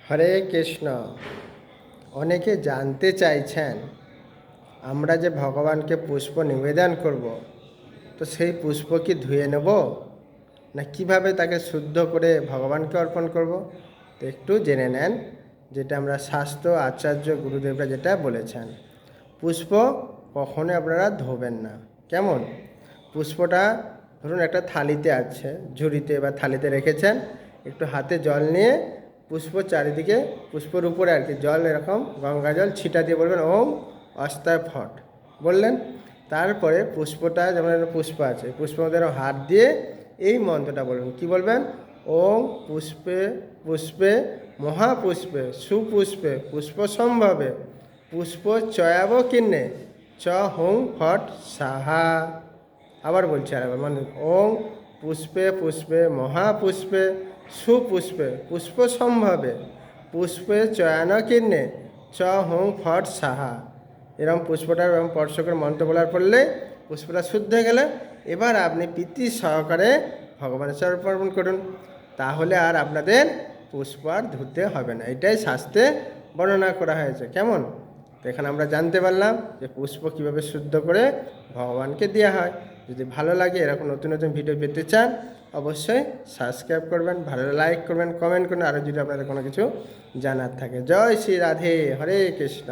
হরে কৃষ্ণ। অনেকে জানতে চাইছেন আমরা যে ভগবানকে পুষ্প নিবেদন করব, তো সেই পুষ্প কি ধুয়ে নেব না কিভাবে তাকে শুদ্ধ করে ভগবানকে অর্পণ করব? তো একটু জেনে নেন, যেটা আমরা শাস্ত্র আচার্য গুরুদেবরা যেটা বলেছেন। পুষ্প কখনো আপনারা ধোবেন না। কেমন? পুষ্পটা ধরুন একটা থালিতে আছে, ঝুড়িতে বা থালিতে রেখেছেন, একটু হাতে জল নিয়ে পুষ্প চারিদিকে, পুষ্পর উপরে আর কি জল এরকম গঙ্গা জল ছিটা দিয়ে বলবেন ওম অস্তায় ফট বললেন। তারপরে পুষ্পটা, যেমন একটা পুষ্প আছে, পুষ্পের মধ্যে হাত দিয়ে এই মন্ত্রটা বলবেন। কি বলবেন? ওম পুষ্পে পুষ্পে মহাপুষ্পে সুপুষ্পে পুষ্প সম্ভবে পুষ্প চয়াব কিন্নে চ হুং ফট সাহা। আবার বলছি আরেকবার, মানে ওম পুষ্পে পুষ্পে মহাপুষ্পে সুপুষ্পে পুষ্প সম্ভবে পুষ্পে চয়ন কিন্নে চ হুং ফট সাহা। এরকম পুষ্পটা এবং স্পর্শকের মন্ত্র বলার পড়লে পুষ্পটা শুদ্ধ হয়ে গেলে এবার আপনি প্রীতি সহকারে ভগবানের সাথে অর্পণ করুন, তাহলে আর আপনাদের পুষ্প আর ধুতে হবে না। এটাই শাস্ত্রে বর্ণনা করা হয়েছে। কেমন? তো এখানে আমরা জানতে পারলাম যে পুষ্প কীভাবে শুদ্ধ করে ভগবানকে দেওয়া হয়। যদি ভালো লাগে, এরকম নতুন নতুন ভিডিও পেতে চান, অবশ্যই সাবস্ক্রাইব করবেন, ভালো লাইক করবেন, কমেন্ট করবেন, আরও যদি আপনাদের কোনো কিছু জানার থাকে। জয় শ্রী রাধে, হরে কৃষ্ণ।